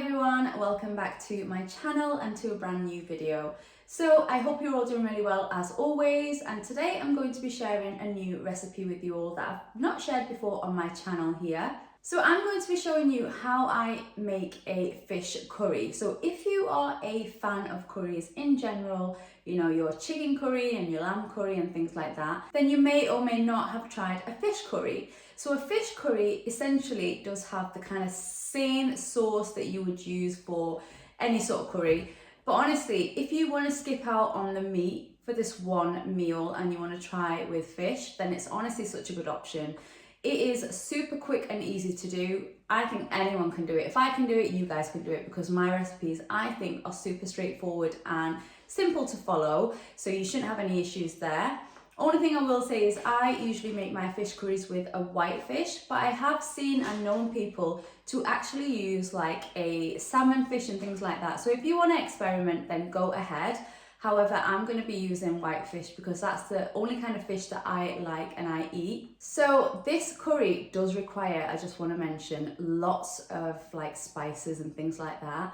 everyone, welcome back to my channel and to a brand new video. So I hope you're all doing really well as always, and today I'm going to be sharing a new recipe with you all that I've not shared before on my channel here. So I'm going to be showing you how I make a fish curry. So if you are a fan of curries in general, you know, your chicken curry and your lamb curry and things like that, then you may or may not have tried a fish curry. So a fish curry essentially does have the kind of same sauce that you would use for any sort of curry. But honestly, if you want to skip out on the meat for this one meal and you want to try it with fish, then it's honestly such a good option. It is super quick and easy to do. I think anyone can do it. If I can do it, you guys can do it, because my recipes, I think, are super straightforward and simple to follow. So you shouldn't have any issues there. Only thing I will say is I usually make my fish curries with a white fish, but I have seen and known people to actually use like a salmon fish and things like that. So if you want to experiment, then go ahead. However, I'm going to be using white fish because that's the only kind of fish that I like and I eat. So this curry does require, I just want to mention, lots of like spices and things like that.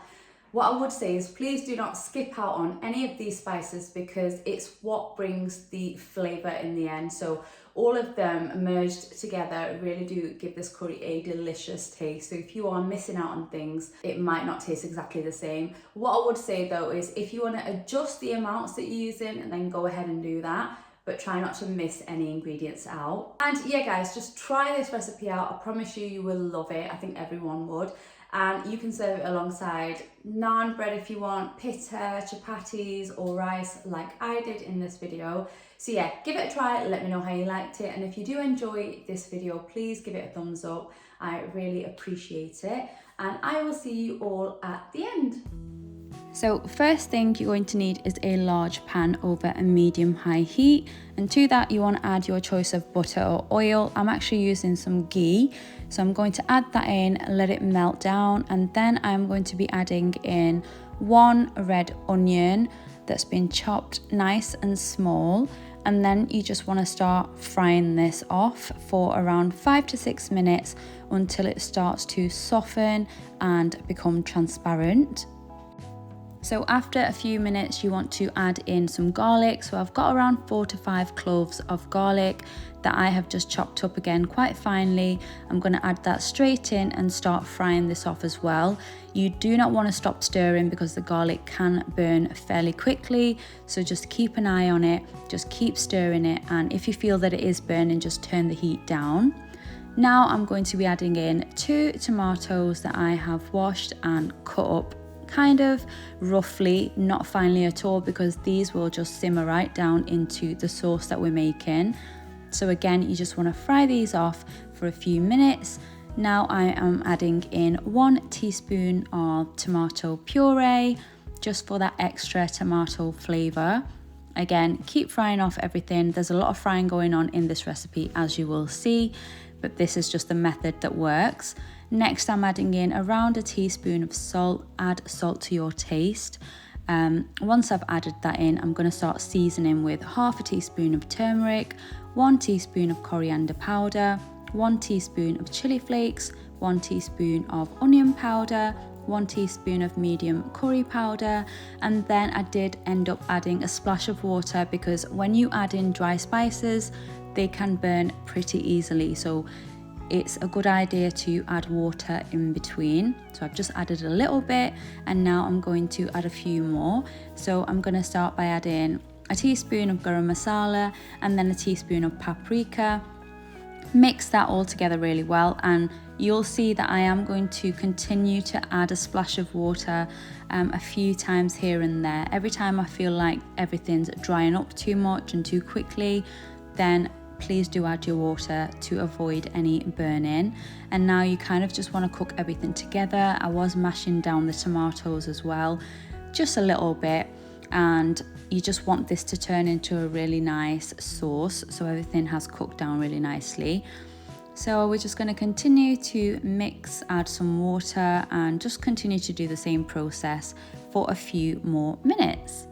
What I would say is please do not skip out on any of these spices because it's what brings the flavour in the end. So all of them merged together really do give this curry a delicious taste. So if you are missing out on things, it might not taste exactly the same. What I would say though is if you want to adjust the amounts that you're using, and then go ahead and do that, but try not to miss any ingredients out. And yeah guys, just try this recipe out. I promise you, you will love it. I think everyone would. And you can serve it alongside naan bread if you want, pitta, chapattis or rice like I did in this video. So yeah, give it a try, let me know how you liked it. And if you do enjoy this video, please give it a thumbs up. I really appreciate it. And I will see you all at the end. So first thing you're going to need is a large pan over a medium-high heat, and to that you want to add your choice of butter or oil. I'm actually using some ghee, so I'm going to add that in, let it melt down, and then I'm going to be adding in 1 red onion that's been chopped nice and small, and then you just want to start frying this off for around 5 to 6 minutes until it starts to soften and become transparent. So after a few minutes you want to add in some garlic. So I've got around 4 to 5 cloves of garlic that I have just chopped up again quite finely. I'm going to add that straight in and start frying this off as well. You do not want to stop stirring because the garlic can burn fairly quickly, so just keep an eye on it, just keep stirring it, and if you feel that it is burning, just turn the heat down. Now I'm going to be adding in 2 tomatoes that I have washed and cut up kind of roughly, not finely at all, because these will just simmer right down into the sauce that we're making. So again, you just want to fry these off for a few minutes. Now I am adding in 1 teaspoon of tomato puree just for that extra tomato flavour. Again, keep frying off everything. There's a lot of frying going on in this recipe, as you will see, but this is just the method that works. Next, I'm adding in around a teaspoon of salt. Add salt to your taste. Once I've added that in, I'm going to start seasoning with half a teaspoon of turmeric, 1 teaspoon of coriander powder, 1 teaspoon of chilli flakes, 1 teaspoon of onion powder, 1 teaspoon of medium curry powder, and then I did end up adding a splash of water because when you add in dry spices, they can burn pretty easily. So it's a good idea to add water in between. So I've just added a little bit, and now I'm going to add a few more. So I'm going to start by adding a teaspoon of garam masala and then a teaspoon of paprika. Mix that all together really well, and you'll see that I am going to continue to add a splash of water a few times here and there. Every time I feel like everything's drying up too much and too quickly, then please do add your water to avoid any burning. And now you kind of just want to cook everything together. I was mashing down the tomatoes as well, just a little bit, and you just want this to turn into a really nice sauce so everything has cooked down really nicely. So we're just going to continue to mix, add some water, and just continue to do the same process for a few more minutes.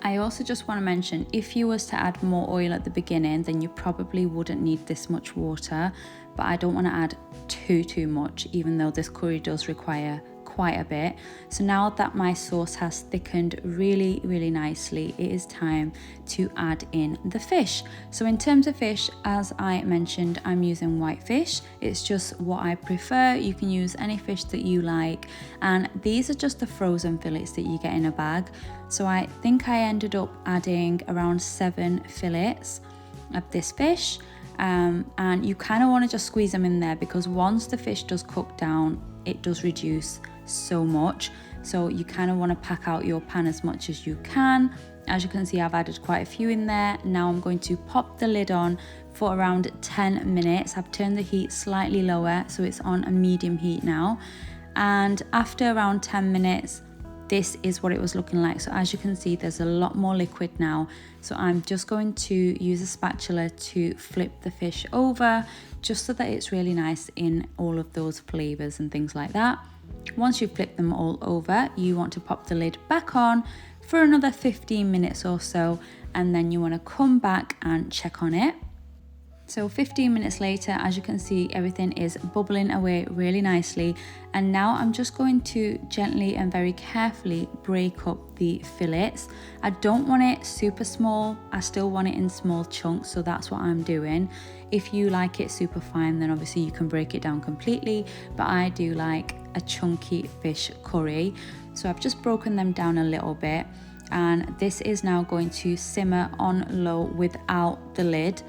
I also just want to mention, if you was to add more oil at the beginning, then you probably wouldn't need this much water, but I don't want to add too much, even though this curry does require quite a bit. So now that my sauce has thickened really nicely, it is time to add in the fish. So in terms of fish, as I mentioned, I'm using white fish. It's just what I prefer. You can use any fish that you like, and these are just the frozen fillets that you get in a bag. So I think I ended up adding around 7 fillets of this fish, and you kind of want to just squeeze them in there, because once the fish does cook down, it does reduce so much. So you kind of want to pack out your pan as much as you can. As you can see, I've added quite a few in there. Now I'm going to pop the lid on for around 10 minutes. I've turned the heat slightly lower, so it's on a medium heat now. And after around 10 minutes, this is what it was looking like. So as you can see, there's a lot more liquid now. So I'm just going to use a spatula to flip the fish over, just so that it's really nice in all of those flavors and things like that. Once you flip them all over, you want to pop the lid back on for another 15 minutes or so, and then you want to come back and check on it. So 15 minutes later, as you can see, everything is bubbling away really nicely. And now I'm just going to gently and very carefully break up the fillets. I don't want it super small. I still want it in small chunks. So that's what I'm doing. If you like it super fine, then obviously you can break it down completely. But I do like a chunky fish curry. So I've just broken them down a little bit. And this is now going to simmer on low without the lid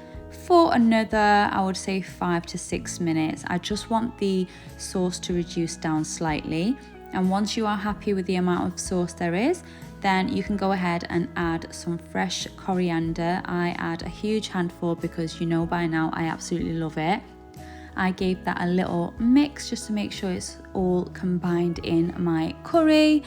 for another, I would say, 5 to 6 minutes. I just want the sauce to reduce down slightly. And once you are happy with the amount of sauce there is, then you can go ahead and add some fresh coriander. I add a huge handful because you know by now I absolutely love it. I gave that a little mix just to make sure it's all combined in my curry.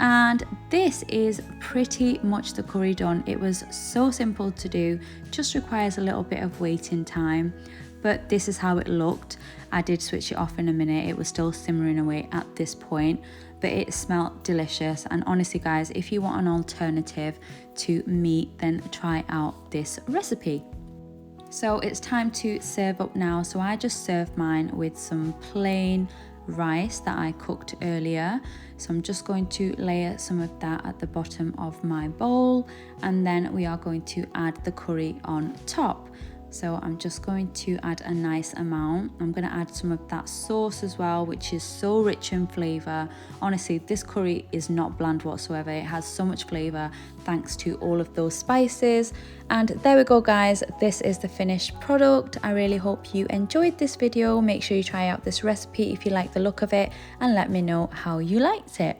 And this is pretty much the curry done. It was so simple to do, just requires a little bit of waiting time, but this is how it looked. I did switch it off in a minute. It was still simmering away at this point, but it smelled delicious. And honestly guys, if you want an alternative to meat, then try out this recipe. So it's time to serve up now. So I just served mine with some plain rice that I cooked earlier. So I'm just going to layer some of that at the bottom of my bowl, and then we are going to add the curry on top. So I'm just going to add a nice amount. I'm going to add some of that sauce as well, which is so rich in flavor. Honestly, this curry is not bland whatsoever. It has so much flavor thanks to all of those spices. And there we go guys, this is the finished product. I really hope you enjoyed this video. Make sure you try out this recipe if you like the look of it, and let me know how you liked it.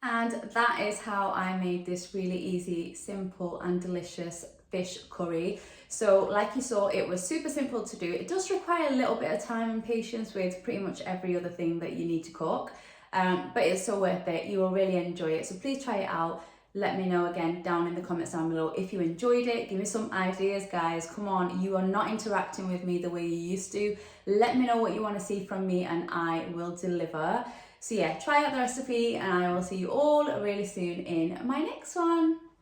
And that is how I made this really easy, simple and delicious fish curry. So like you saw, it was super simple to do. It does require a little bit of time and patience with pretty much every other thing that you need to cook, but it's so worth it. You will really enjoy it. So please try it out. Let me know again down in the comments down below if you enjoyed it. Give me some ideas, guys. Come on, you are not interacting with me the way you used to. Let me know what you want to see from me and I will deliver. So yeah, try out the recipe and I will see you all really soon in my next one.